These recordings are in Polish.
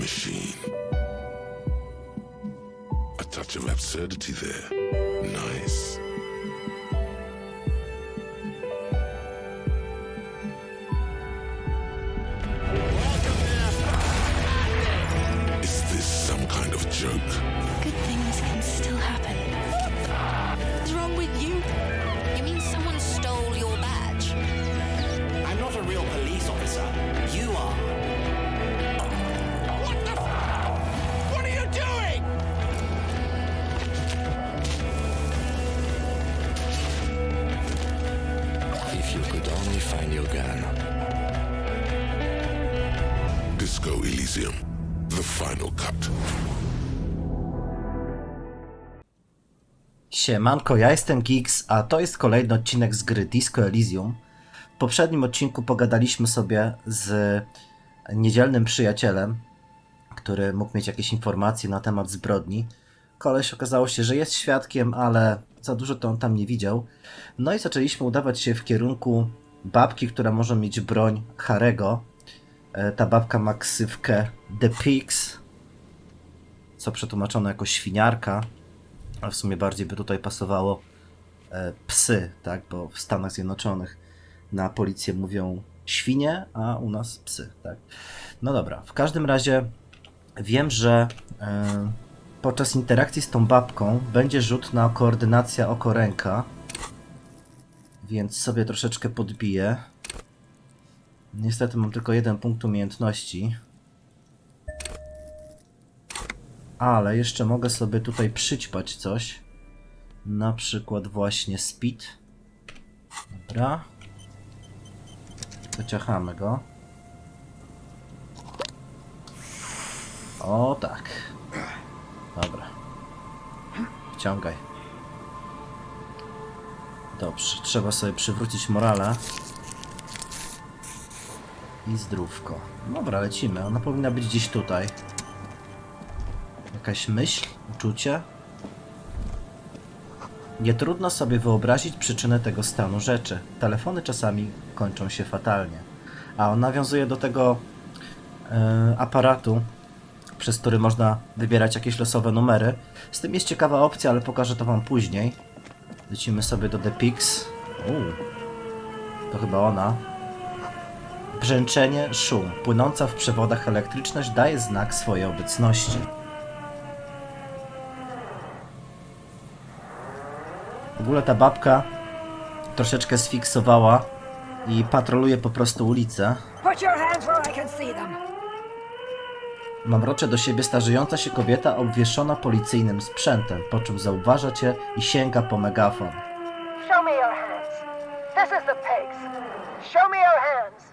machine. A touch of absurdity there. Nice. Is this some kind of joke? Good things can still happen. What's wrong with you? You mean someone stole your badge? I'm not a real police officer. You are. What the What are you doing? If you could only find your gun. Disco Elysium The Final Cut. Siemanko, ja jestem Geeks, a to jest kolejny odcinek z gry Disco Elysium. W poprzednim odcinku pogadaliśmy sobie z niedzielnym przyjacielem, który mógł mieć jakieś informacje na temat zbrodni. Koleś okazało się, że jest świadkiem, ale za dużo to on tam nie widział. No i zaczęliśmy udawać się w kierunku babki, która może mieć broń Harry'ego. Ta babka ma ksywkę The Pigs, co przetłumaczono jako świniarka. A w sumie bardziej by tutaj pasowało psy, tak? Bo w Stanach Zjednoczonych na policję mówią świnie, a u nas psy, tak? No dobra, w każdym razie wiem, że podczas interakcji z tą babką będzie rzut na koordynacja oko-ręka, więc sobie troszeczkę podbiję. Niestety mam tylko 1 punkt umiejętności. Ale jeszcze mogę sobie tutaj przyćpać coś. Na przykład właśnie speed. Dobra. Wyciachamy go. O tak. Dobra. Wciągaj. Dobrze, trzeba sobie przywrócić morale. I zdrówko. Dobra, lecimy. Ona powinna być gdzieś tutaj. Jakaś myśl, uczucie? Nie trudno sobie wyobrazić przyczynę tego stanu rzeczy. Telefony czasami kończą się fatalnie. A on nawiązuje do tego aparatu, przez który można wybierać jakieś losowe numery. Z tym jest ciekawa opcja, ale pokażę to wam później. Lecimy sobie do The Pigs. To chyba ona. Brzęczenie, szum. Płynąca w przewodach elektryczność daje znak swojej obecności. W ogóle ta babka troszeczkę sfiksowała i patroluje po prostu ulicę. Mamrocze do siebie starzejąca się kobieta obwieszona policyjnym sprzętem, po czym zauważa cię i sięga po megafon. Show me your hands. This is the pigs. Show me your hands.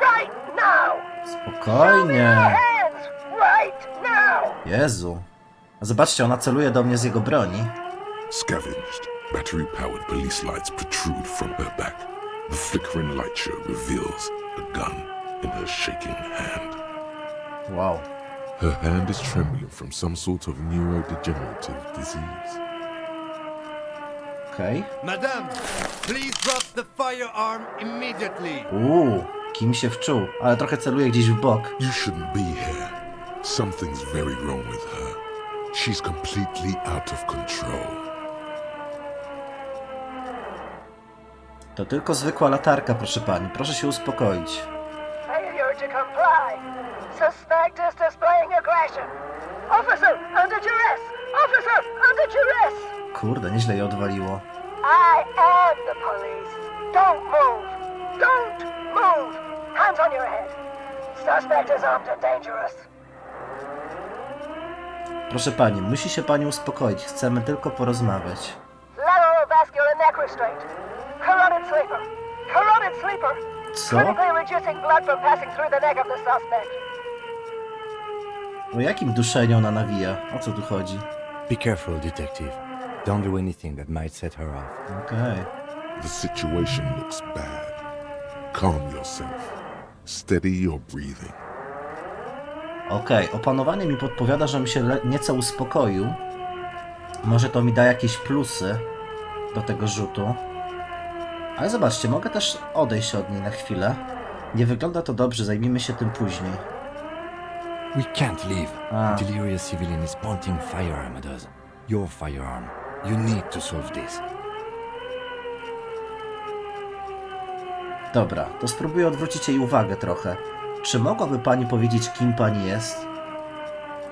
Right now. Show me your Spokojnie. hands. Right now. Jezu. Zobaczcie, ona celuje do mnie z jego broni. Scavenged, battery-powered police lights protrude from her back. The flickering light show reveals a gun in her shaking hand. Wow. Her hand is trembling from some sort of neurodegenerative disease. Okej. Madame, please drop the firearm immediately. Kim się wczuł, ale trochę celuje gdzieś w bok. You shouldn't be here. Something's very wrong with her. She's completely out of control. To tylko zwykła latarka, proszę pani. Proszę się uspokoić. Failure to comply. Suspect is displaying aggression. Officer under duress. Officer under duress. Kurde, nieźle je odwaliło. I am the police. Don't move. Don't move. Hands on your head. Suspect is armed and dangerous. Proszę pani, musi się pani uspokoić. Chcemy tylko porozmawiać. Lateral vascular neck restraint. Carotid sleeper. Carotid sleeper. Co? Critically reducing blood from passing through the neck of the suspect. O jakim duszeniu ona nawija? O co tu chodzi? Be careful, detective. Don't do anything that might set her off. Okej. The situation looks bad. Calm yourself. Steady your breathing. Okej, opanowanie mi podpowiada, żebym się nieco uspokoił. Może to mi da jakieś plusy do tego rzutu. Ale zobaczcie, mogę też odejść od niej na chwilę. Nie wygląda to dobrze, zajmijmy się tym później. We can't leave. The delirious civilian is pointing firearm at us. Your firearm. You need to solve this. Dobra, to spróbuję odwrócić jej uwagę trochę. Czy mogłaby pani powiedzieć, kim pani jest?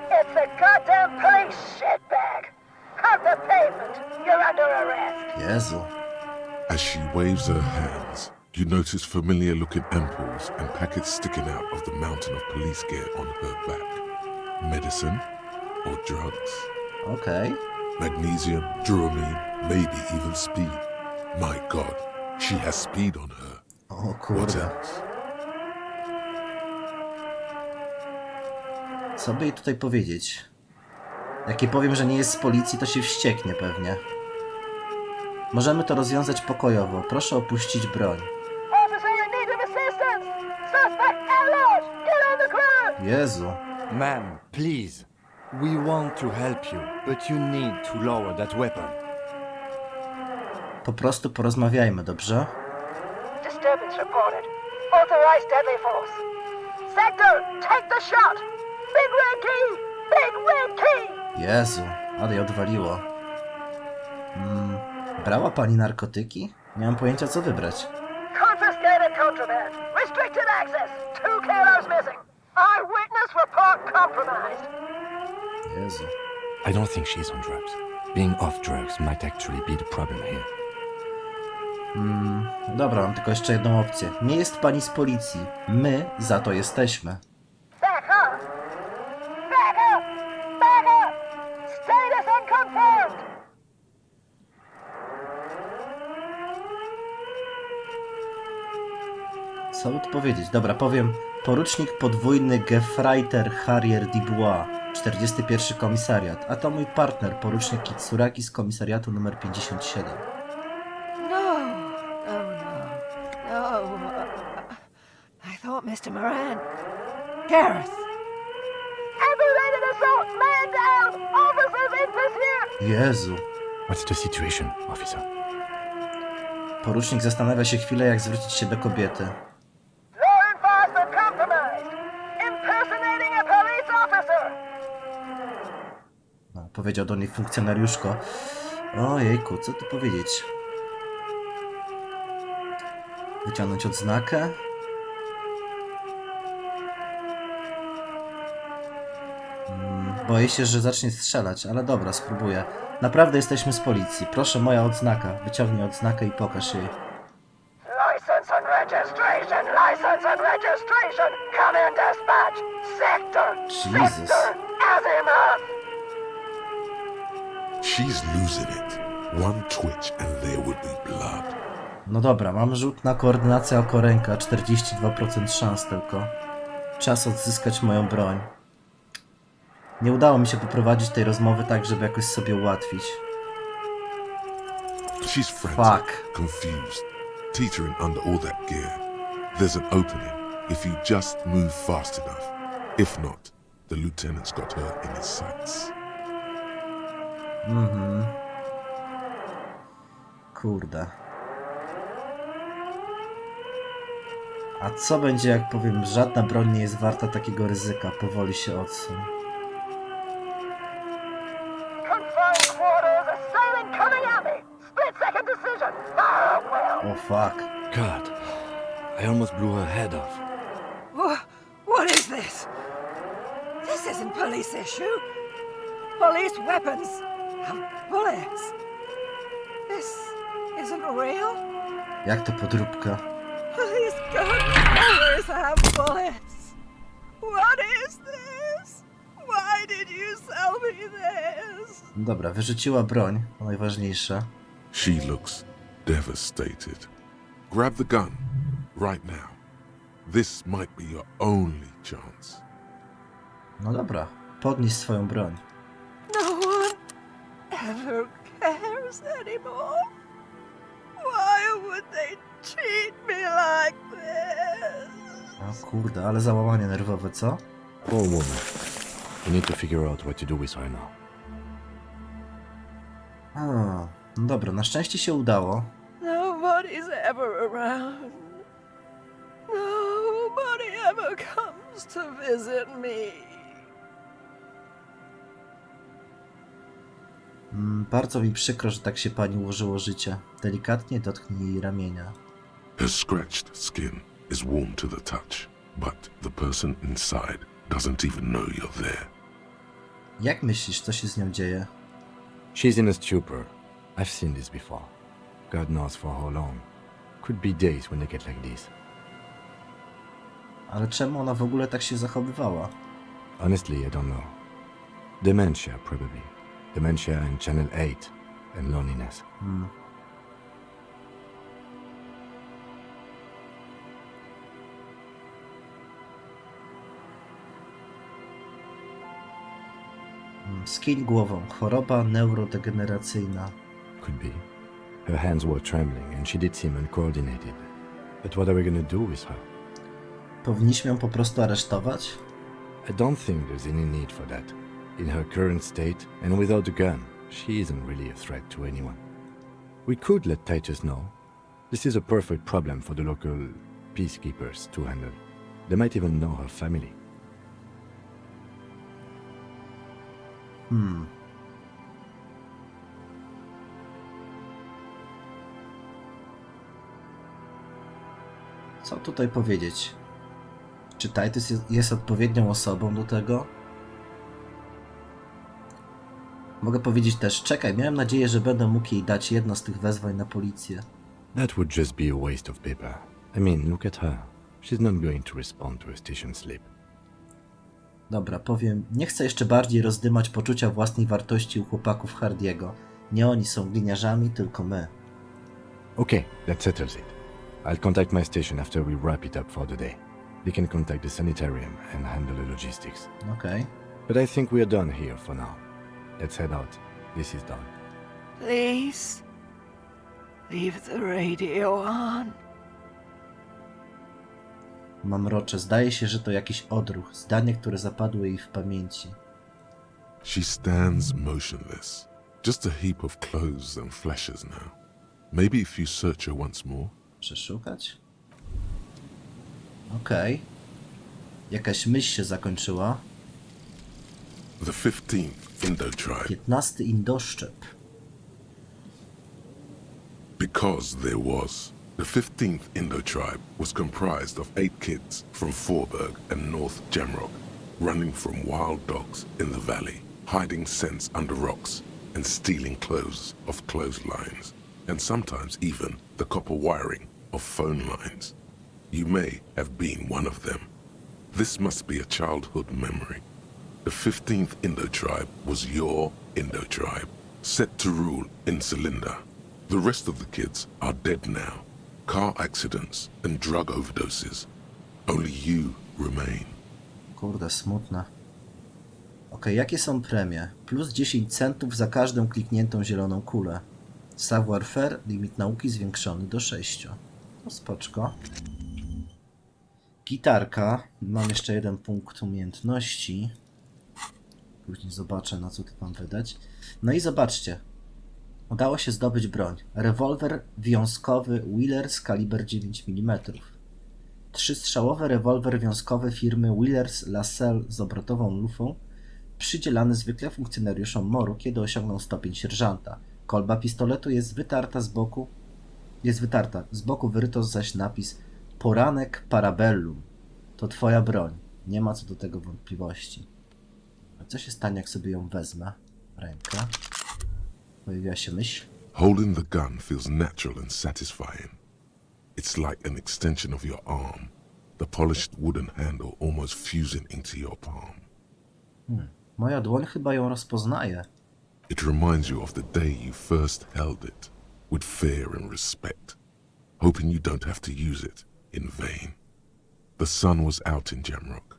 It's the goddamn police shitbag. Have the pavement. You're under arrest. Jezu. As she waves her hands, you notice familiar-looking ampoules and packets sticking out of the mountain of police gear on her back. Medicine or drugs? Okej. Magnesium, dramamine, maybe even speed. My God, she has speed on her. O What kurde. else? Co by jej tutaj powiedzieć? Jak jej powiem, że nie jest z policji, to się wścieknie pewnie. Możemy to rozwiązać pokojowo. Proszę opuścić broń. Officer in need of assistance. Suspect alert. Get on the ground. Jezu. Ma'am, please. We want to help you, but you need to lower that weapon. Po prostu porozmawiajmy, dobrze? Disturbance reported. Authorized deadly force. Sector, take the shot. Big red key. Big red key. Jezu, ale jej odwaliło. Brała pani narkotyki? Nie mam pojęcia, co wybrać. Confiscated contraband. Restricted access. 2 kilos missing. Eyewitness report compromised. Jezu. I don't think she's on drugs. Being off drugs might actually be the problem here. Dobra, mam tylko jeszcze jedną opcję. Nie jest pani z policji. My za to jesteśmy. Back up. Back up. Back up. Status unconfirmed. Co by tu powiedzieć? Dobra, powiem. Porucznik podwójny Gefreiter Harrier Dubois, 41 komisariat, a to mój partner, porucznik Kitsuraki z komisariatu numer 57. No. I thought Mr. Moran. Gareth. Aggravated assault. Man down. Officers in pursuit. Jezu. What's the situation, officer? Porucznik zastanawia się chwilę, jak zwrócić się do kobiety. Law enforcement compromised. Impersonating a police officer. No, powiedział do niej funkcjonariuszko. Ojejku, co tu powiedzieć? Wyciągnąć odznakę? Boję się, że zacznie strzelać, ale dobra, spróbuję. Naprawdę jesteśmy z policji. Proszę, moja odznaka. Wyciągnij odznakę i pokaż jej. License and registration. License and registration. Come in dispatch. Sector. Jesus. Sector. Azimuth. She's losing it. One twitch and there would be blood. No dobra, mam rzut na koordynację oko ręka. 42% szans tylko. Czas odzyskać moją broń. Nie udało mi się poprowadzić tej rozmowy tak, żeby jakoś sobie ułatwić. She's frantic, Fuck. confused, teetering under all that gear. There's an opening if you just move fast enough. If not, the lieutenant's got her in his sights. Kurde. A co będzie, jak powiem, żadna broń nie jest warta takiego ryzyka? Powoli się odsuń. Confined quarters. Assailant coming at me. Split second decision. Ah, well. O fuck. God, I almost blew her head off. What is this? This isn't police issue. Police weapons have bullets. This isn't real. Jak to podróbka? Police guns have bullets. What is this? Why did you sell me this? Dobra, wyrzuciła broń. To najważniejsze. She looks devastated. Grab the gun right now. This might be your only chance. No dobra, podnieś swoją broń. No one ever cares anymore. Why would they treat me like this? O kurde, ale załamanie nerwowe, co? Poor woman. We need to figure out what to do with her now. No dobra, na szczęście się udało. Nobody's ever around. Nobody ever comes to visit me. Bardzo mi przykro, że tak się pani ułożyło życie. Delikatnie dotknij jej ramienia. Her scratched skin is warm to the touch, but the person inside doesn't even know you're there. Jak myślisz, co się z nią dzieje? She's in a stupor. I've seen this before. God knows for how long. Could be days when they get like this. Ale czemu ona w ogóle tak się zachowywała? Honestly, I don't know. Dementia, probably. Dementia and Channel 8 and loneliness. Skiń głową. Choroba neurodegeneracyjna. Could be. Her hands were trembling and she did seem uncoordinated. But what are we gonna do with her? Powinniśmy ją po prostu aresztować? I don't think there's any need for that. In her current state and without a gun, she isn't really a threat to anyone. We could let Titus know. This is a perfect problem for the local peacekeepers to handle. They might even know her family. Co tutaj powiedzieć? Czy Titus jest odpowiednią osobą do tego? Mogę powiedzieć też, czekaj, miałem nadzieję, że będę mógł jej dać jedno z tych wezwań na policję. That would just be a waste of paper. I mean, look at her. She's not going to respond to a station slip. Dobra, powiem, nie chcę jeszcze bardziej rozdymać poczucia własnej wartości u chłopaków Harry'ego. Nie oni są gliniarzami, tylko my. Okay, that settles it. I'll contact my station after we wrap it up for the day. They can contact the sanitarium and handle the logistics. Okej. But I think we're done here for now. Let's head out. This is done. Please, leave the radio on. Mamrocze, zdaje się, że to jakiś odruch, zdanie, które zapadło jej w pamięci. She stands motionless, just a heap of clothes and fleshes now. Maybe if you search her once more. Przeszukać? Okej. Jakaś myśl się zakończyła. The 15th Indo-tribe. 15. Indoszczep. Because there was. The 15th Indo-tribe was comprised of 8 kids from Forberg and North Jamrock, running from wild dogs in the valley, hiding scents under rocks, and stealing clothes off clotheslines, and sometimes even the copper wiring of phone lines. You may have been one of them. This must be a childhood memory. The 15th Indo-tribe was your Indo-tribe, set to rule in Cylinder. The rest of the kids are dead now. Car accidents and drug overdoses. Only you remain. Kurde, smutne. Okej, jakie są premie? Plus 10 centów za każdą klikniętą zieloną kulę. Savoir-faire, limit nauki zwiększony do 6. No spoczko. Gitarka. Mam jeszcze jeden punkt umiejętności. Później zobaczę, na co to mam wydać. No i zobaczcie. Udało się zdobyć broń. Rewolwer wiązkowy Wheelers kaliber 9 mm. 3-strzałowy rewolwer wiązkowy firmy Wheelers Lassell z obrotową lufą, przydzielany zwykle funkcjonariuszom moru, kiedy osiągną stopień sierżanta. Kolba pistoletu jest wytarta z boku wyryto zaś napis Poranek Parabellum. To twoja broń. Nie ma co do tego wątpliwości. A co się stanie, jak sobie ją wezmę? Rękę. Pojawiła się myśl. Holding the gun feels natural and satisfying. It's like an extension of your arm, the polished wooden handle almost fusing into your palm. Moja dłoń chyba ją rozpoznaje. It reminds you of the day you first held it, with fear and respect, hoping you don't have to use it in vain. The sun was out in Jamrock.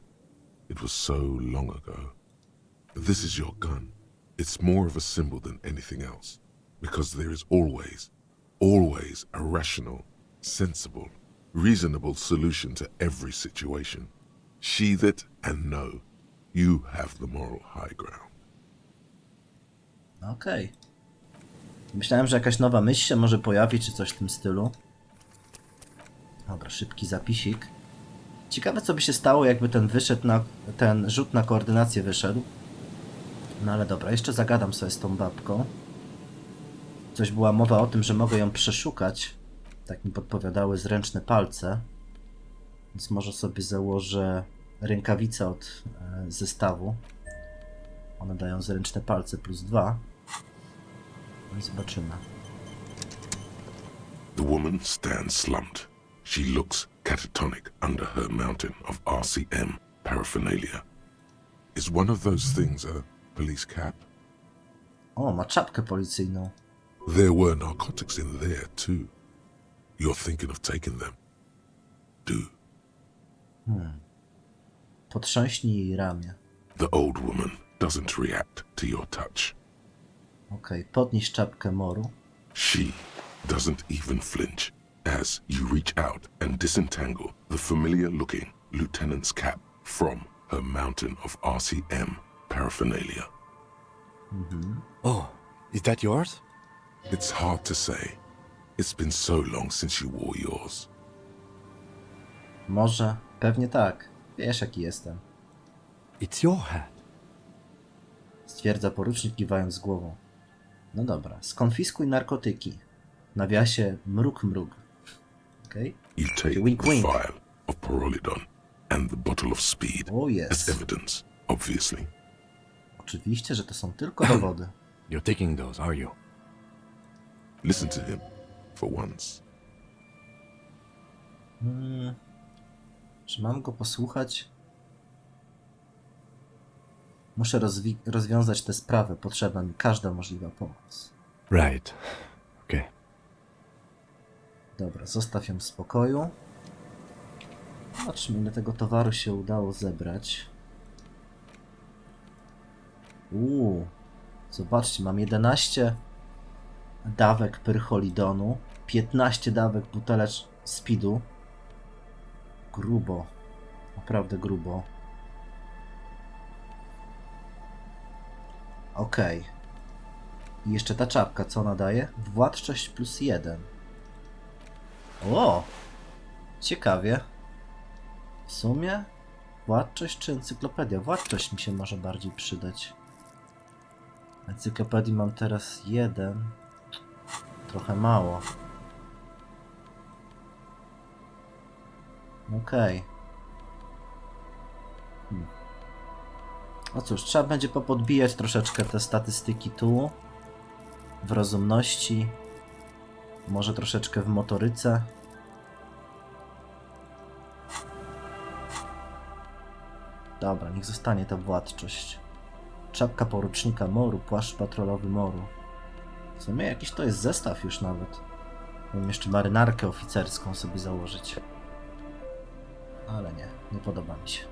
It was so long ago. This is your gun. It's more of a symbol than anything else, because there is always a rational, sensible, reasonable solution to every situation. Sheathe it and know you have the moral high ground. Okej. Myślałem, że jakaś nowa myśl się może pojawi, czy coś w tym stylu. Dobra, szybki zapisik. Ciekawe, co by się stało, jakby ten rzut na koordynację wyszedł. No ale dobra, jeszcze zagadam sobie z tą babką. Coś była mowa o tym, że mogę ją przeszukać. Tak mi podpowiadały zręczne palce. Więc może sobie założę rękawice od zestawu. One dają zręczne palce +2. No i zobaczymy. The woman stands slumped. She looks catatonic under her mountain of RCM paraphernalia. Is one of those things a police cap? O, ma czapkę policyjną. There were narcotics in there too. You're thinking of taking them. Do. Potrząśnij jej ramię. The old woman doesn't react to your touch. Okej, podnieś czapkę moru. She doesn't even flinch as you reach out and disentangle the familiar-looking lieutenant's cap from her mountain of RCM paraphernalia. Oh, is that yours? It's hard to say. It's been so long since you wore yours. Może, pewnie tak. Wiesz, jaki jestem. It's your hat. Stwierdza porucznik, kiwając głową. No dobra, skonfiskuj narkotyki. W nawiasie mruk. Okej? You take Wink, the wink. vial of pyrrolidon and the bottle of speed O as jest. evidence, obviously. Oczywiście, że to są tylko dowody. You're taking those, are you? Listen to him, for once. Czy mam go posłuchać? Muszę rozwiązać tę sprawę. Potrzebna mi każda możliwa pomoc. Right. Okay. Dobra, zostaw ją w spokoju. Zobaczmy, ile tego towaru się udało zebrać. Zobaczcie, mam 11 dawek pyrcholidonu, 15 dawek butelek speedu. Grubo. Naprawdę grubo. Okej. I jeszcze ta czapka, co ona daje? Władczość +1. O! Ciekawie. W sumie władczość czy encyklopedia? Władczość mi się może bardziej przydać. Encyklopedii mam teraz 1. Trochę mało. Okej. No cóż, trzeba będzie popodbijać troszeczkę te statystyki tu. W rozumności. Może troszeczkę w motoryce. Dobra, niech zostanie ta władczość. Czapka porucznika moru, płaszcz patrolowy moru. W sumie jakiś to jest zestaw już nawet. Mam jeszcze marynarkę oficerską sobie założyć. Ale nie podoba mi się.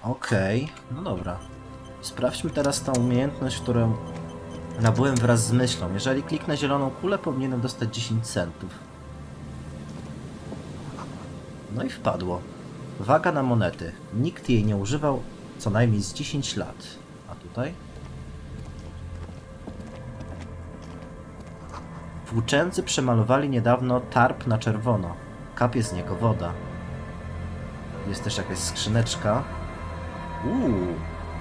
Okej, no dobra. Sprawdźmy teraz tą umiejętność, którą nabyłem wraz z myślą. Jeżeli kliknę zieloną kulę, powinienem dostać 10 centów. No i wpadło. Waga na monety. Nikt jej nie używał co najmniej z 10 lat. A tutaj? Włóczęcy przemalowali niedawno tarp na czerwono. Kapie z niego woda. Jest też jakaś skrzyneczka.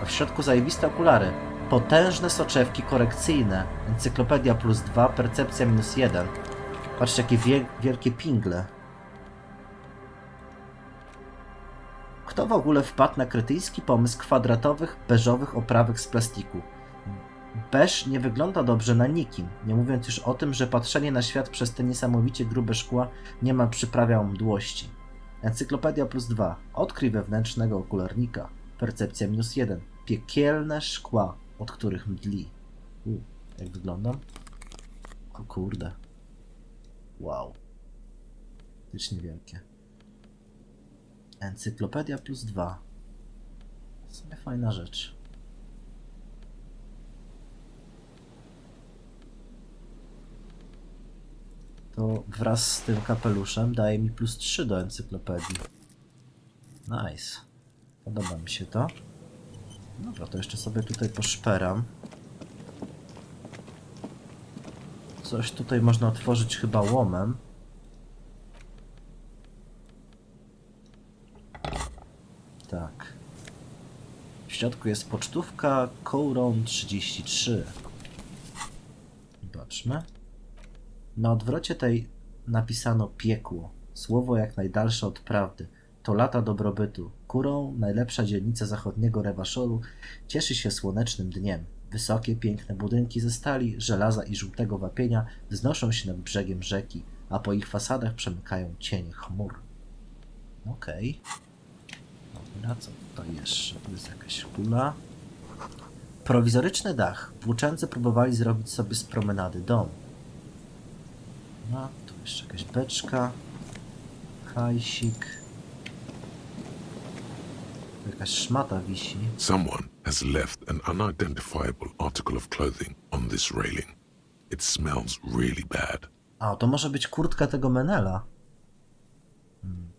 A w środku zajebiste okulary. Potężne soczewki korekcyjne. Encyklopedia +2, percepcja -1. Patrzcie, jakie wielkie pingle. Kto w ogóle wpadł na kretyński pomysł kwadratowych, beżowych oprawek z plastiku? Beż nie wygląda dobrze na nikim, nie mówiąc już o tym, że patrzenie na świat przez te niesamowicie grube szkła niemal przyprawia mdłości. Encyklopedia +2. Odkryj wewnętrznego okularnika. Percepcja -1. Piekielne szkła, od których mdli. Jak wyglądam? O kurde. Wow. Faktycznie wielkie. Encyklopedia +2. W sumie fajna rzecz. To wraz z tym kapeluszem daje mi +3 do encyklopedii. Nice. Podoba mi się to. Dobra, to jeszcze sobie tutaj poszperam. Coś tutaj można otworzyć chyba łomem. środku jest pocztówka kołrą 33. Zobaczmy. Na odwrocie tej napisano piekło. Słowo jak najdalsze od prawdy. To lata dobrobytu. Kurą, najlepsza dzielnica zachodniego Rewaszoru, cieszy się słonecznym dniem. Wysokie, piękne budynki ze stali, żelaza i żółtego wapienia wznoszą się nad brzegiem rzeki, a po ich fasadach przemykają cienie chmur. Okej. Dobra, co tutaj jeszcze? Tu jest jakaś kula. Prowizoryczny dach. Włóczęcy próbowali zrobić sobie z promenady dom. No, tu jeszcze jakaś beczka. Hajsik. Jakaś szmata wisi. Someone has left an unidentifiable article of clothing on this railing. It smells really bad. A, to może być kurtka tego Menela.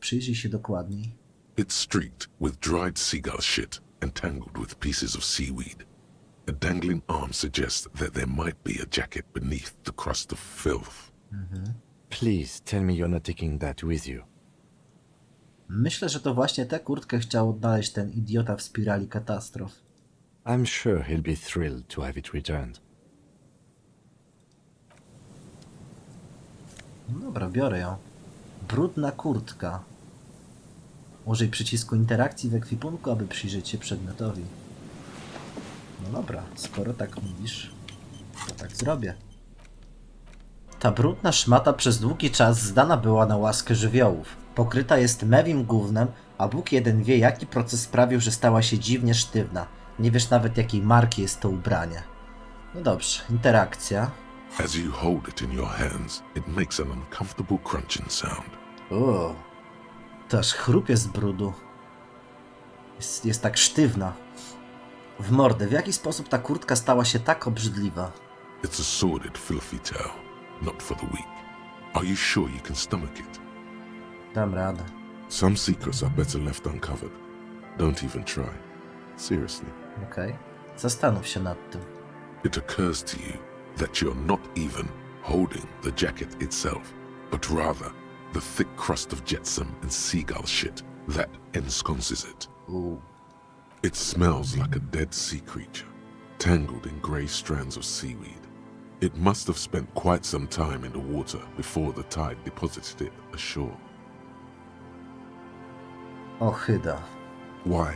Przyjrzyj się dokładniej. It's streaked with dried seagull shit and tangled with pieces of seaweed. A dangling arm suggests that there might be a jacket beneath the crust of filth. Please tell me you're not taking that with you. Myślę, że to właśnie tę kurtkę chciał odnaleźć ten idiota w Spirali Katastrof. I'm sure he'll be thrilled to have it returned. No dobra, biorę ją. Brudna kurtka. Użyj przycisku interakcji w ekwipunku, aby przyjrzeć się przedmiotowi. No dobra, skoro tak mówisz, to tak zrobię. Ta brudna szmata przez długi czas zdana była na łaskę żywiołów. Pokryta jest mewim gównem, a Bóg jeden wie, jaki proces sprawił, że stała się dziwnie sztywna. Nie wiesz nawet, jakiej marki jest to ubranie. No dobrze, interakcja. As you hold it in your hands, it makes an uncomfortable crunching sound. O, to aż chrupie z brudu. Jest tak sztywna. W mordę, w jaki sposób ta kurtka stała się tak obrzydliwa? It's a sordid, filthy tale, not for the weak. Are you sure you can stomach it? Dam radę. Some secrets are better left uncovered. Don't even try. Seriously. Okej. Zastanów się nad tym. It occurs to you that you're not even holding the jacket itself, but rather the thick crust of jetsam and seagull shit that ensconces it. It smells like a dead sea creature, tangled in grey strands of seaweed. It must have spent quite some time in the water before the tide deposited it ashore. Ochyda. Why?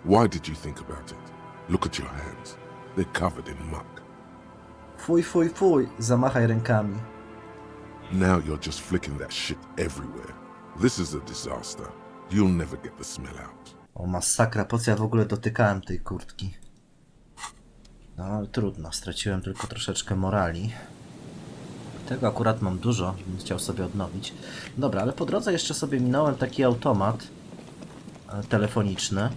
Why did you think about it? Look at your hands. They're covered in muck. Fuj, fuj, fuj. Zamachaj rękami. Now you're just flicking that shit everywhere. This is a disaster. You'll never get the smell out. O masakra, po co ja w ogóle dotykałem tej kurtki? No ale trudno, straciłem tylko troszeczkę morali. Tego akurat mam dużo, bym chciał sobie odnowić. Dobra, ale po drodze jeszcze sobie minąłem taki automat telefoniczny.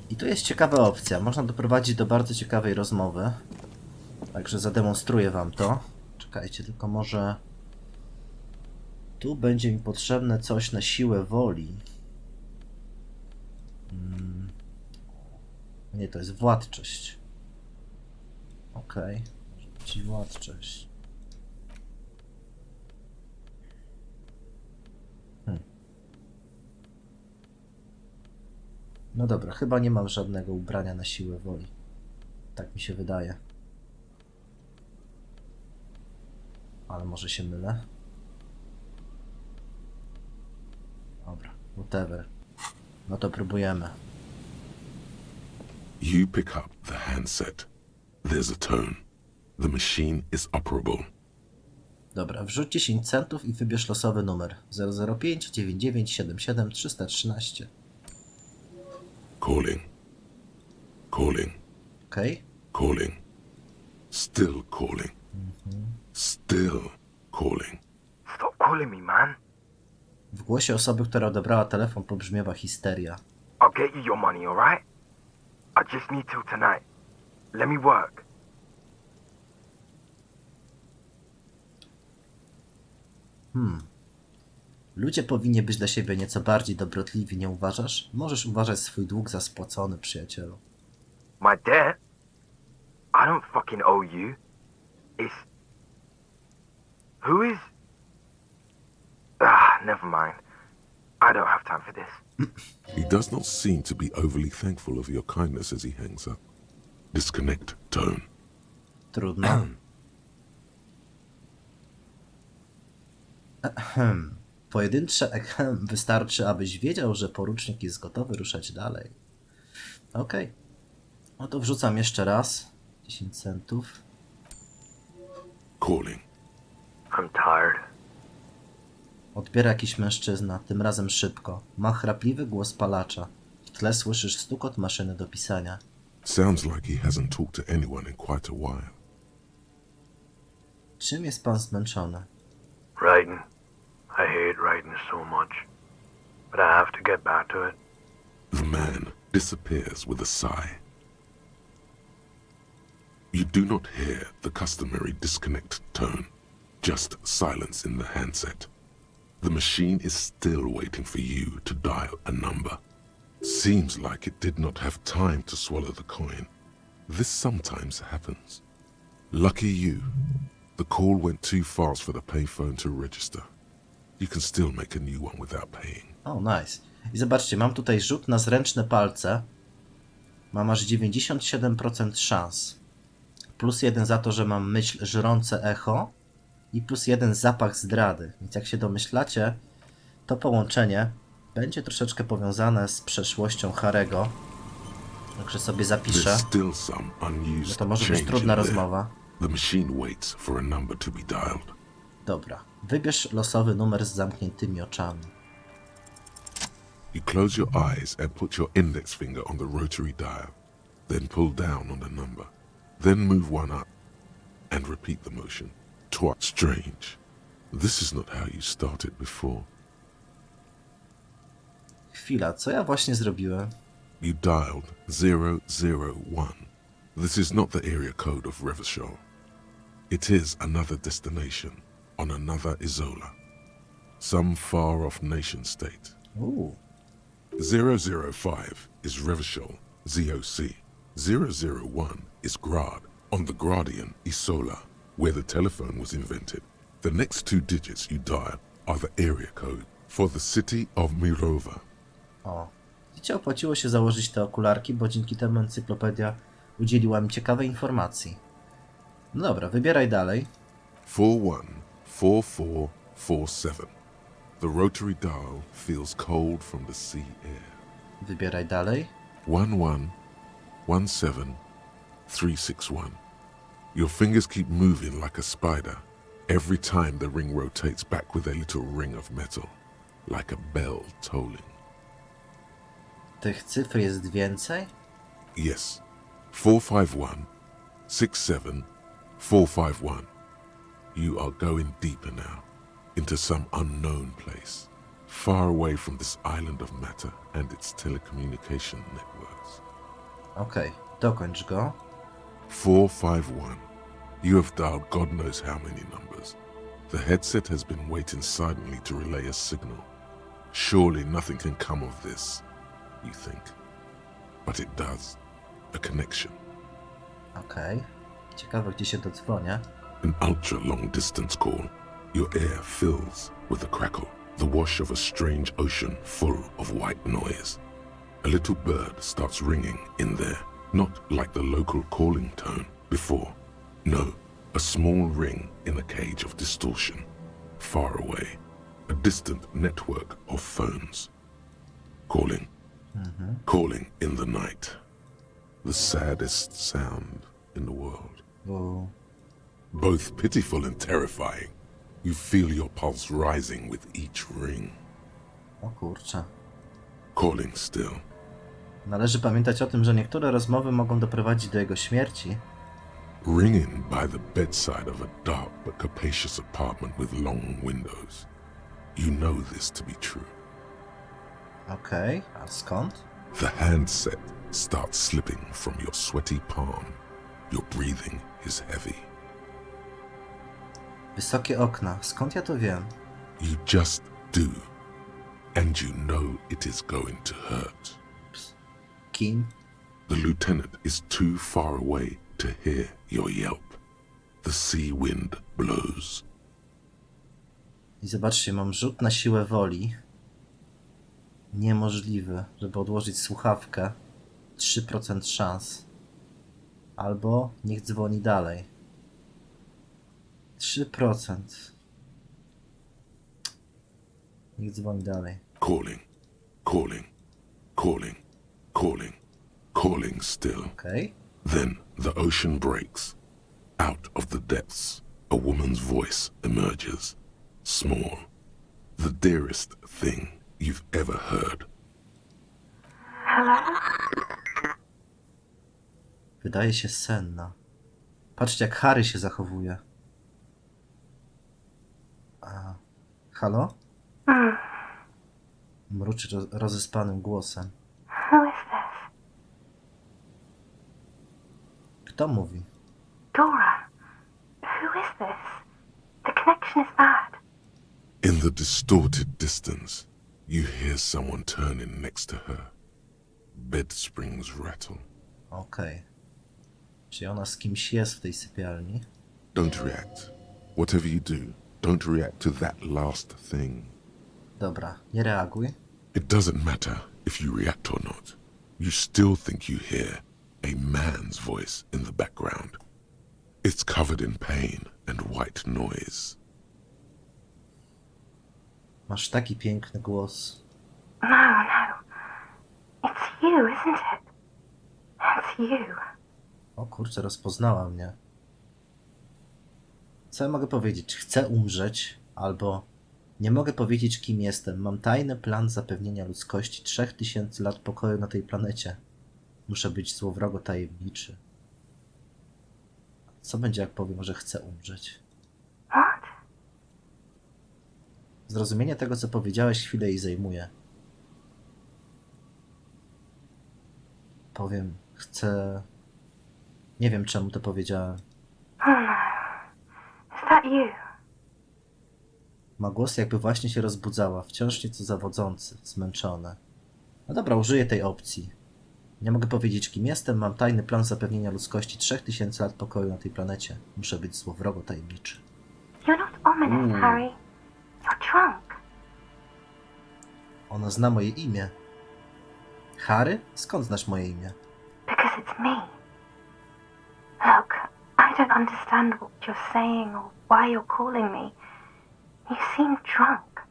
I tu jest ciekawa opcja. Można doprowadzić do bardzo ciekawej rozmowy. Także zademonstruję wam to. Czekajcie, tylko może... Tu będzie mi potrzebne coś na siłę woli. Nie, to jest władczość. Okej. Ci władczość. No dobra, chyba nie mam żadnego ubrania na siłę woli. Tak mi się wydaje. Ale może się mylę. Dobra, whatever. No to próbujemy. You pick up the handset. There's a tone. The machine is operable. Dobra, wrzuć 10 centów i wybierz losowy numer 005 99 77 313. Calling. Calling. Okej. Calling. Still calling. Still calling. Stop calling me, man. W głosie osoby, która odebrała telefon, pobrzmiewa histeria. I'll get you your money, alright? I just need till tonight. Let me work. Ludzie powinni być dla siebie nieco bardziej dobrotliwi, nie uważasz? Możesz uważać swój dług za spłacony, przyjacielu. My debt? I don't fucking owe you. It's... Who is... never mind. I don't have time for this. He does not seem to be overly thankful of your kindness as he hangs up. Disconnect tone. Trudno. Pojedyncze wystarczy, abyś wiedział, że porucznik jest gotowy ruszać dalej. Okej. No to wrzucam jeszcze raz. 10 centów. Calling. I'm tired. Odbiera jakiś mężczyzna, tym razem szybko. Ma chrapliwy głos palacza. W tle słyszysz stukot maszyny do pisania. Sounds like he hasn't talked to anyone in quite a while. Czym jest pan zmęczony? Writing. I hate writing so much. But I have to get back to it. The man disappears with a sigh. You do not hear the customary disconnect tone, just silence in the handset. The machine is still waiting for you to dial a number. Seems like it did not have time to swallow the coin. This sometimes happens. Lucky you. The call went too fast for the payphone to register. You can still make a new one without paying. O, nice. I zobaczcie, mam tutaj rzut na zręczne palce. Mam aż 97% szans. Plus 1 za to, że mam myśl żrące echo. I plus 1 zapach zdrady. Więc jak się domyślacie, to połączenie będzie troszeczkę powiązane z przeszłością Harry'ego. Także sobie zapiszę. Bo to może być trudna rozmowa. The machine waits for a number to be dialed. Dobra. Wybierz losowy numer z zamkniętymi oczami. You close your eyes and put your index finger on the rotary dial. Then pull down on the number. Then move one up and repeat the motion. Twice. Strange. This is not how you started before. Chwila, co ja właśnie zrobiłem? You dialed 001. This is not the area code of Revachol. It is another destination on another Isola. Some far-off nation-state. Ooh. 005 is Revachol, ZOC. 001 is Grad, on the Gradian Isola, where the telephone was invented. The next two digits you dial are the area code for the city of Mirova. O, widzicie, opłaciło się założyć te okularki, bo dzięki temu encyklopedia udzieliła mi ciekawej informacji. No dobra, wybieraj dalej. 414447. The rotary dial feels cold from the sea air. Wybieraj dalej. 1117361. Your fingers keep moving like a spider. Every time the ring rotates back with a little ring of metal, like a bell tolling. Tych cyfr jest więcej? Yes. 45167451. You are going deeper now, into some unknown place, far away from this island of matter and its telecommunication networks. Okej, dokończ go. 451. You have dialed God knows how many numbers. The headset has been waiting silently to relay a signal. Surely nothing can come of this, you think. But it does. A connection. Okej. Ciekawe, gdzie się dodzwonię. An ultra-long distance call. Your air fills with a crackle, the wash of a strange ocean full of white noise. A little bird starts ringing in there, not like the local calling tone before. No, a small ring in a cage of distortion, far away. A distant network of phones. Calling. Calling in the night. The saddest sound in the world. Bo... Both pitiful and terrifying. You feel your pulse rising with each ring. O kurczę. Calling still. Należy pamiętać o tym, że niektóre rozmowy mogą doprowadzić do jego śmierci. Ringing by the bedside of a dark but capacious apartment with long windows. You know this to be true. Okej, a skąd? The handset starts slipping from your sweaty palm. Your breathing is heavy. Wysokie okna. Skąd ja to wiem? You just do. And you know it is going to hurt. Kim? The lieutenant is too far away to hear your yelp. The sea wind blows. I zobaczcie, mam rzut na siłę woli. Niemożliwy, żeby odłożyć słuchawkę. 3% szans. Albo niech dzwoni dalej. 3%. Niech dzwoni dalej. Calling, calling, calling, calling, calling still. Okej. Then the ocean breaks. Out of the depths, a woman's voice emerges. Small. The dearest thing you've ever heard. Wydaje się senna. Patrzcie, jak Harry się zachowuje. Halo? Mruczy rozespanym głosem. Who is this? Kto mówi? Dora. Who is this? The connection is bad. In the distorted distance, you hear someone turning next to her. Bed springs rattle. Okej. Czy ona z kimś jest w tej sypialni? Don't react. Whatever you do, don't react to that last thing. Dobra, nie reaguj. It doesn't matter if you react or not. You still think you hear a man's voice in the background. It's covered in pain and white noise. Masz taki piękny głos. No, no. It's you, isn't it? It's you. O kurczę, rozpoznała mnie. Co ja mogę powiedzieć? Chcę umrzeć, albo nie mogę powiedzieć, kim jestem. Mam tajny plan zapewnienia ludzkości 3000 lat pokoju na tej planecie. Muszę być złowrogo tajemniczy. Co będzie, jak powiem, że chcę umrzeć? What? Zrozumienie tego, co powiedziałeś, chwilę jej zajmuje. Powiem, chcę... Nie wiem, czemu to powiedziałem. Oh no. Is that you? Ma głos, jakby właśnie się rozbudzała, wciąż nieco zawodzący, zmęczony. No dobra, użyję tej opcji. Nie mogę powiedzieć, kim jestem, mam tajny plan zapewnienia ludzkości 3000 lat pokoju na tej planecie. Muszę być złowrogo tajemniczy. You're not ominous, Harry. You're drunk. Ona zna moje imię. Harry? Skąd znasz moje imię? Because it's me. Look, I don't understand what you're saying or why you're calling me. You seem drunk.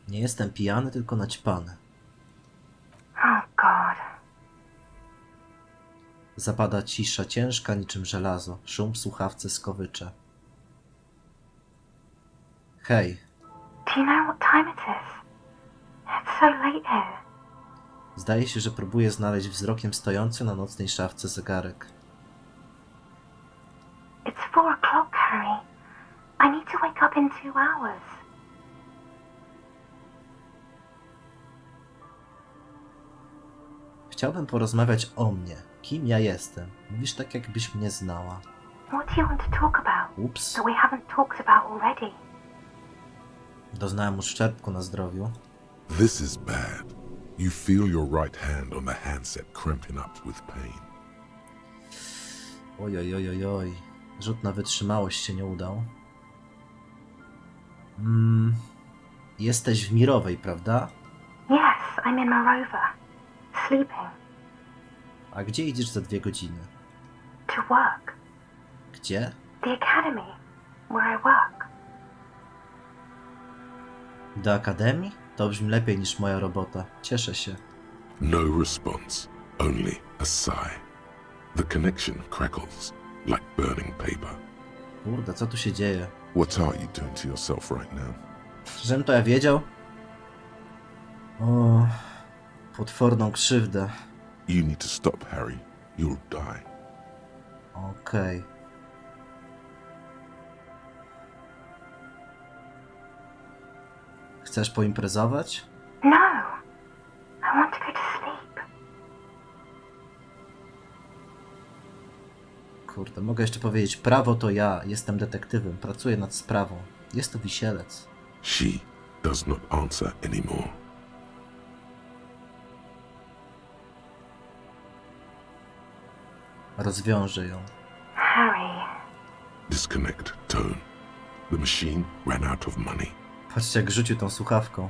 Nie jestem pijany, tylko naćpany. Oh God. Zapada cisza ciężka niczym żelazo. Szum w słuchawce skowycze. Hej, Do you know what time it is? It's so late here. zdaje się, że próbuję znaleźć wzrokiem stojący na nocnej szafce zegarek. It's 4 o'clock, Harry. I need to wake up in 2 hours. Chciałbym porozmawiać o mnie. Kim ja jestem? Mówisz tak, jakbyś mnie znała. What do you want to talk about Ups. that we haven't talked about already? Doznałem uszczerbku na zdrowiu. This is bad. You feel your right hand on the handset cramping up with pain. Oj. Rzut na wytrzymałość się nie udał. Jesteś w Mirowej, prawda? Yes, I'm in my rover. Sleeping. A gdzie idziesz za 2 godziny? To work. Gdzie? The academy, where I work. Do akademii? To brzmi lepiej niż moja robota. Cieszę się. No response, only a sigh. The connection crackles like burning paper. Kurde, co tu się dzieje? What are you doing to yourself right now? Żebym to ja wiedział? O, potworną krzywdę. You need to stop, Harry. You'll die. Okej. Chcesz poimprezować? No. I want to go to sleep. Kurde, mogę jeszcze powiedzieć, prawo to ja, jestem detektywem, pracuję nad sprawą. Jest to wisielec. She does not answer anymore. Rozwiążę ją. Harry. Disconnect tone. The machine ran out of money. Patrzcie, jak rzucił tą słuchawką.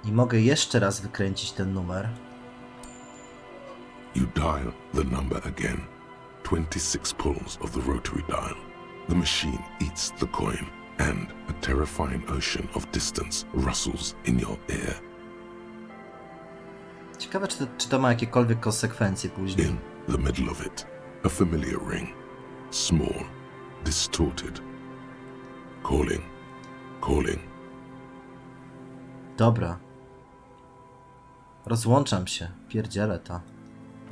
I mogę jeszcze raz wykręcić ten numer. You dial the number again. 26 pulls of the rotary dial. The machine eats the coin, and a terrifying ocean of distance rustles in your ear. Ciekawe, czy to ma jakiekolwiek konsekwencje później. In the middle of it, a familiar ring. Small, distorted. Calling, calling. Dobra. Rozłączam się. Pierdzielę to.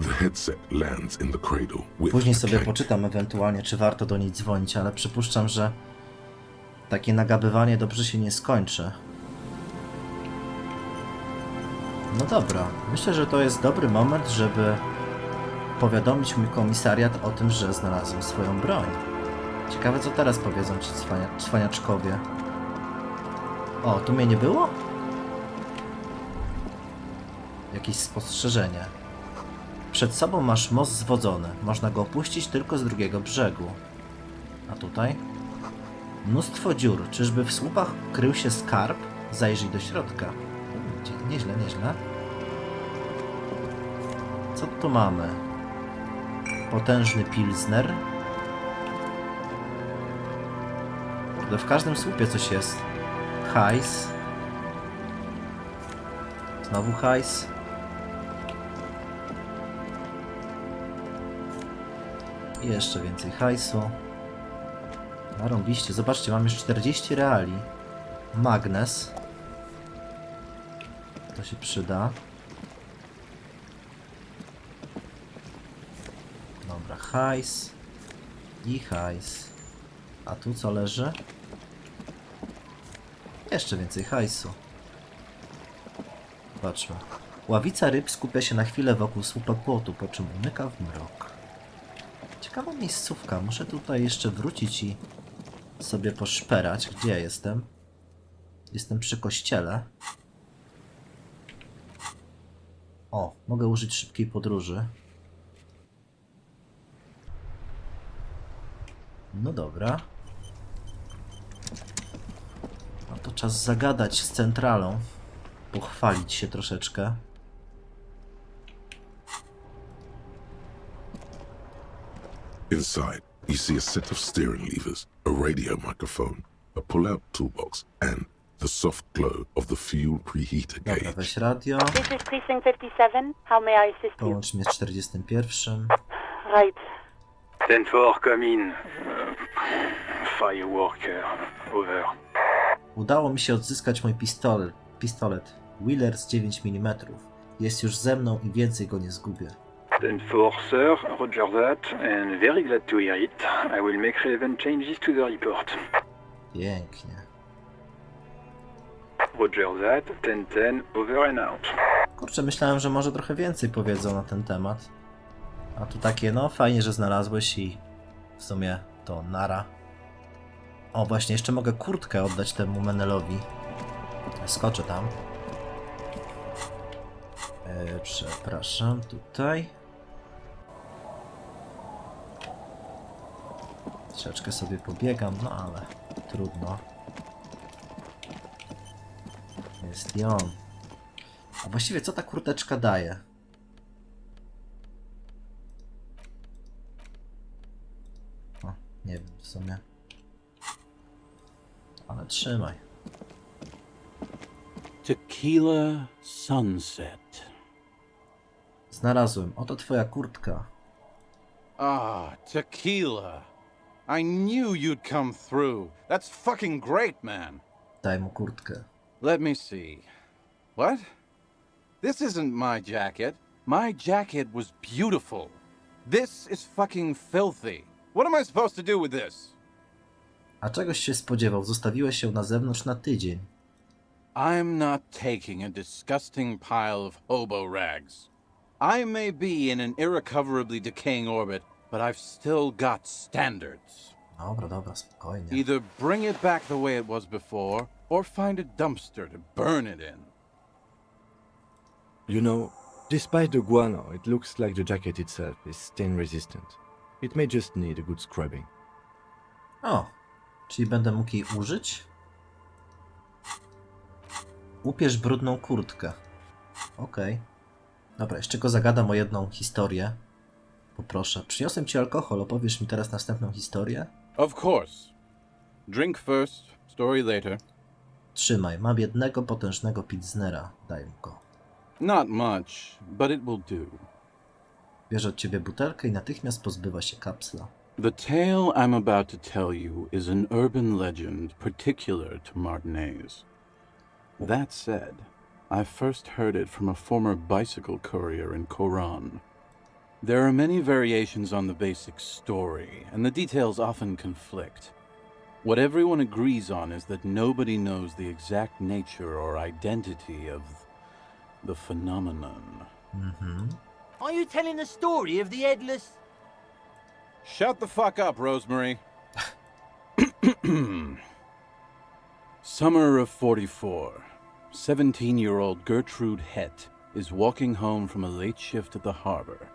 The headset lands in the cradle with Później a sobie clank. poczytam ewentualnie, czy warto do niej dzwonić, ale przypuszczam, że takie nagabywanie dobrze się nie skończy. No dobra, myślę, że to jest dobry moment, żeby powiadomić mój komisariat o tym, że znalazłem swoją broń. Ciekawe, co teraz powiedzą ci cwaniaczkowie. O, tu mnie nie było? Jakieś spostrzeżenie. Przed sobą masz most zwodzony. Można go opuścić tylko z drugiego brzegu. A tutaj? Mnóstwo dziur. Czyżby w słupach krył się skarb? Zajrzyj do środka. Nieźle, nieźle. Co tu mamy? Potężny pilsner. Kurde, w każdym słupie coś jest. Hajs. Znowu hajs. I jeszcze więcej hajsu. Narąbiście. Zobaczcie, mam już 40 reali. Magnes. To się przyda. Dobra, hajs. I hajs. A tu co leży? Jeszcze więcej hajsu. Zobaczmy. Ławica ryb skupia się na chwilę wokół słupa płotu, po czym umyka w mrok. Ciekawa miejscówka. Muszę tutaj jeszcze wrócić i sobie poszperać. Gdzie ja jestem? Jestem przy kościele. O, mogę użyć szybkiej podróży. No dobra. No to czas zagadać z centralą. Pochwalić się troszeczkę. Inside, you see a set of steering levers, a radio microphone, a pull-out toolbox, and the soft glow of the fuel preheater Dobra, gauge. weź radio. This is Precinct 57. How may I assist you? Połącz mnie z 41. Right. 10-4, come in. Fireworker, over. Udało mi się odzyskać mój pistolet Wheeler z 9 mm. Jest już ze mną i więcej go nie zgubię. 10-4, sir, roger that, and very glad to hear it. I will make relevant changes to the report. Pięknie. Roger that, 10-10, over and out. Kurczę, myślałem, że może trochę więcej powiedzą na ten temat. A tu takie, no fajnie, że znalazłeś i w sumie to nara. O, właśnie, jeszcze mogę kurtkę oddać temu Menelowi. Skoczę tam. Przepraszam, tutaj. Troszeczkę sobie pobiegam, no ale trudno. Jest i on. A właściwie co ta kurteczka daje? O, nie wiem w sumie. Ale trzymaj. Tequila Sunset. Znalazłem. Oto twoja kurtka. Ah, tequila. I knew you'd come through. That's fucking great, man. Daj mu kurtkę. Let me see. What? This isn't my jacket. My jacket was beautiful. This is fucking filthy. What am I supposed to do with this? A czegoś się spodziewał? Zostawiłeś się na zewnątrz na tydzień. I'm not taking a disgusting pile of hobo rags. I may be in an irrecoverably decaying orbit, but I've still got standards. Dobra, spokojnie. Either bring it back the way it was before, or find a dumpster to burn it in. You know, despite the guano, it looks like the jacket itself is stain resistant. It may just need a good scrubbing. O, Czyli będę mógł jej użyć? Upierz brudną kurtkę. Okej. Dobra, jeszcze go zagadam o jedną historię. Poproszę. Przyniosłem ci alkohol, opowiesz mi teraz następną historię? Of course. Drink first, story later. Trzymaj, mam jednego potężnego pilsnera. Daj mu go. Not much, but it will do. Bierze od ciebie butelkę i natychmiast pozbywa się kapsla. The tale I'm about to tell you is an urban legend particular to Martinez. That said, I first heard it from a former bicycle courier in Koran. There are many variations on the basic story, and the details often conflict. What everyone agrees on is that nobody knows the exact nature or identity of the phenomenon. Are you telling the story of the headless? Shut the fuck up, Rosemary. Summer of 44. 17-year-old Gertrude Hett is walking home from a late shift at the harbor.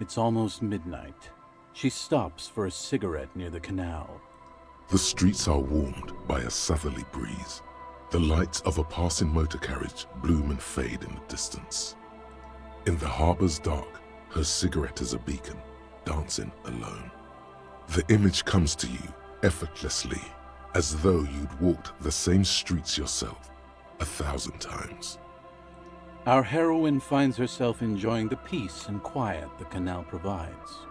It's almost midnight. She stops for a cigarette near the canal. The streets are warmed by a southerly breeze. The lights of a passing motor carriage bloom and fade in the distance. In the harbor's dark, her cigarette is a beacon, dancing alone. The image comes to you effortlessly, as though you'd walked the same streets yourself 1,000 times. Our heroine finds herself enjoying the peace and quiet the canal provides.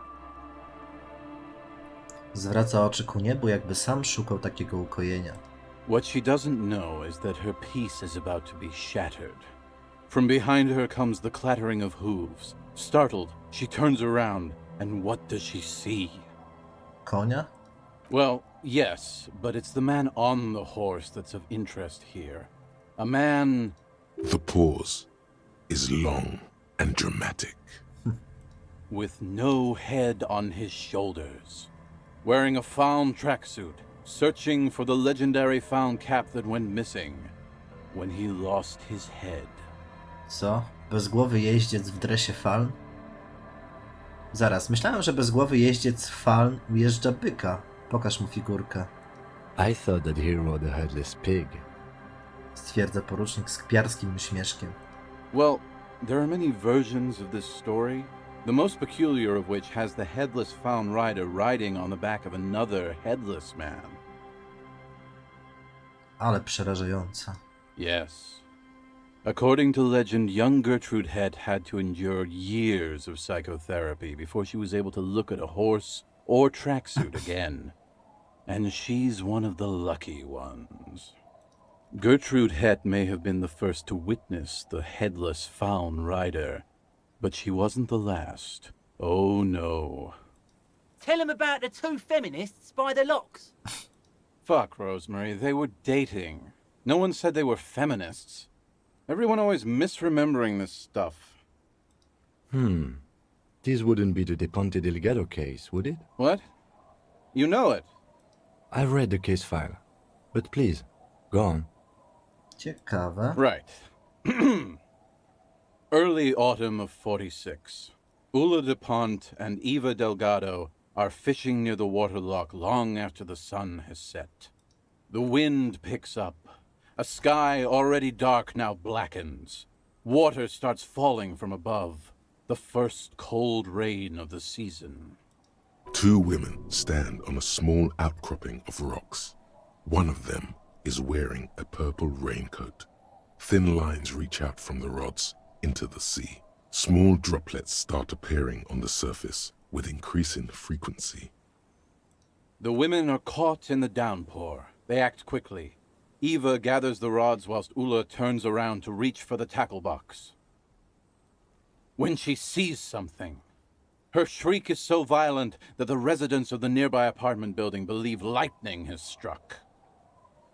Zwraca oczy ku niebu, jakby sam szukał takiego ukojenia. What she doesn't know is that her peace is about to be shattered. From behind her comes the clattering of hooves. Startled, she turns around, and what does she see? Konia? Well, yes, but it's the man on the horse that's of interest here. A man... The pause is long and dramatic. with no head on his shoulders. Wearing a found tracksuit, searching for the legendary found cap that went missing when he lost his head. Co? Bezgłowy jeździec w dresie Faln? Zaraz, myślałem, że bezgłowy jeździec w Faln ujeżdża byka. Pokaż mu figurkę. I thought that he rode a headless pig. Stwierdza porucznik z kpiarskim uśmieszkiem. Well, there are many versions of this story, the most peculiar of which has the headless found rider riding on the back of another headless man. Ale przerażająca. Yes. According to legend, young Gertrude Hett had to endure years of psychotherapy before she was able to look at a horse or tracksuit again. And she's one of the lucky ones. Gertrude Hett may have been the first to witness the headless found rider, but she wasn't the last. Oh no. Tell him about the two feminists by the locks. Fuck, Rosemary, they were dating. No one said they were feminists. Everyone always misremembering this stuff. This wouldn't be the De Ponte Delgado case, would it? What? You know it. I've read the case file. But please, go on. Ciekawe. Right. Early autumn of 46. Ula DuPont and Eva Delgado are fishing near the waterlock long after the sun has set. The wind picks up. A sky already dark now blackens. Water starts falling from above. The first cold rain of the season. Two women stand on a small outcropping of rocks. One of them is wearing a purple raincoat. Thin lines reach out from the rods into the sea. Small droplets start appearing on the surface with increasing frequency. The women are caught in the downpour. They act quickly. Eva gathers the rods whilst Ula turns around to reach for the tackle box. When she sees something, her shriek is so violent that the residents of the nearby apartment building believe lightning has struck.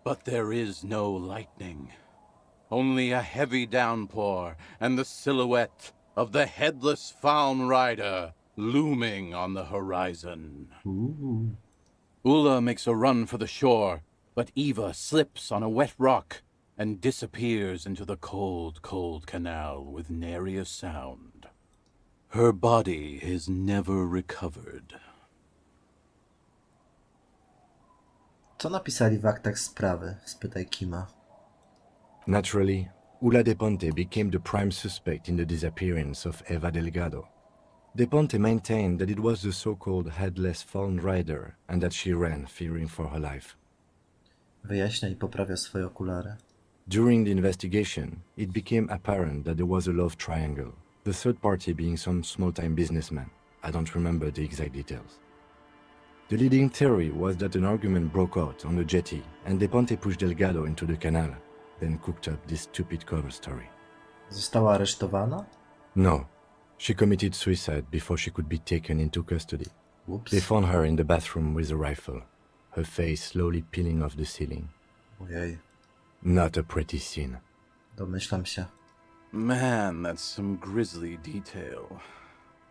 But there is no lightning. Only a heavy downpour and the silhouette of the headless found rider looming on the horizon. Ooh. Ula makes a run for the shore, but Eva slips on a wet rock and disappears into the cold, cold canal with nary a sound. Her body is never recovered. Co napisali w aktach sprawy? Spytaj Kima. Naturally, Ula de Ponte became the prime suspect in the disappearance of Eva Delgado. De Ponte maintained that it was the so-called headless fallen rider and that she ran, fearing for her life. Wyjaśnia i poprawia swoje okulary. During the investigation, it became apparent that there was a love triangle, the third party being some small-time businessman. I don't remember the exact details. The leading theory was that an argument broke out on the jetty and De Ponte pushed Delgado into the canal, then cooked up this stupid cover story. Została aresztowana? No. She committed suicide before she could be taken into custody. Oops. They found her in the bathroom with a rifle, her face slowly peeling off the ceiling. Ojej. Not a pretty scene. Domyślam się. Man, that's some grisly detail.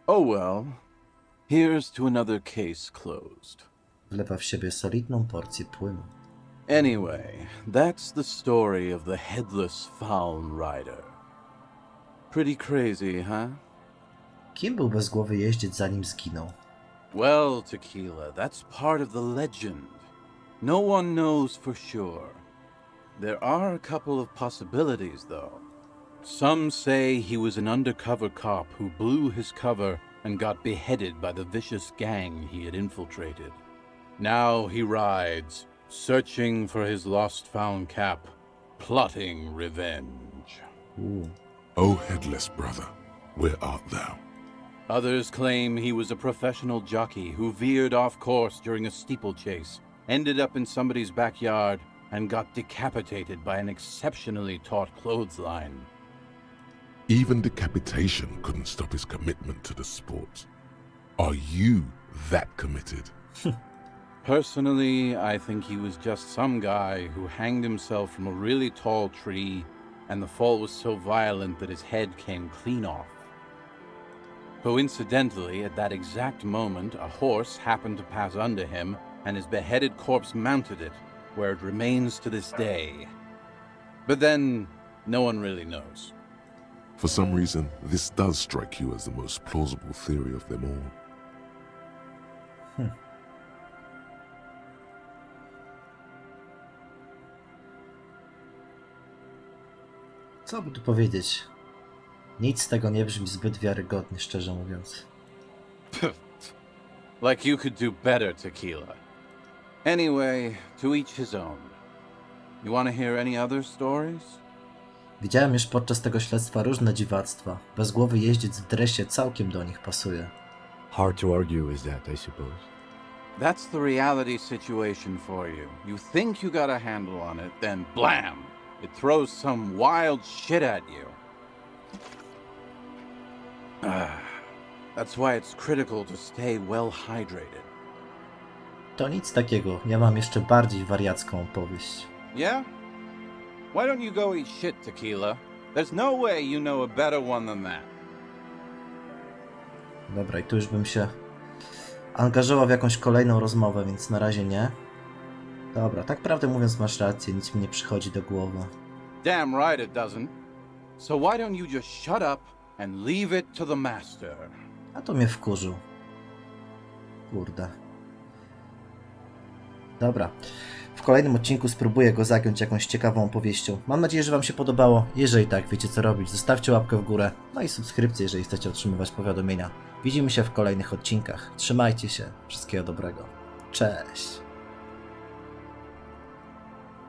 Oh well. Here's to another case closed. Wlewa w siebie solidną porcję płynu. Anyway, that's the story of the headless fallen rider. Pretty crazy, huh? Kim był bezgłowy jeździec, zanim zginął? Well, Tequila, that's part of the legend. No one knows for sure. There are a couple of possibilities, though. Some say he was an undercover cop who blew his cover and got beheaded by the vicious gang he had infiltrated. Now he rides, searching for his lost-found cap, plotting revenge. O headless brother, where art thou? Others claim he was a professional jockey who veered off course during a steeplechase, ended up in somebody's backyard, and got decapitated by an exceptionally taut clothesline. Even decapitation couldn't stop his commitment to the sport. Are you that committed? Personally, I think he was just some guy who hanged himself from a really tall tree, and the fall was so violent that his head came clean off. Coincidentally, at that exact moment, a horse happened to pass under him, and his beheaded corpse mounted it, where it remains to this day. But then, no one really knows. For some reason, this does strike you as the most plausible theory of them all. Co by tu powiedzieć? Nic z tego nie brzmi zbyt wiarygodnie, szczerze mówiąc. Like you could do better, Tequila. Anyway, to each his own. You want to hear any other stories? Widziałem już podczas tego śledztwa różne dziwactwa. Bezgłowy jeździec w dresie całkiem do nich pasuje. Hard to argue with that, I suppose. That's the reality situation for you. You think you got a handle on it, then blam! It throws some wild shit at you. That's why it's critical to stay well hydrated. To nic takiego, ja mam jeszcze bardziej wariacką opowieść. Yeah? Why don't you go eat shit, Tequila? There's no way you know a better one than that. Dobra, i tu już bym się angażował w jakąś kolejną rozmowę, więc na razie nie. Dobra, tak prawdę mówiąc masz rację, nic mi nie przychodzi do głowy. Damn right it doesn't. So why don't you just shut up and leave it to the master? A to mnie wkurzył. Kurde. Dobra. W kolejnym odcinku spróbuję go zagiąć jakąś ciekawą opowieścią. Mam nadzieję, że wam się podobało. Jeżeli tak, wiecie co robić. Zostawcie łapkę w górę, no i subskrypcję, jeżeli chcecie otrzymywać powiadomienia. Widzimy się w kolejnych odcinkach. Trzymajcie się. Wszystkiego dobrego. Cześć.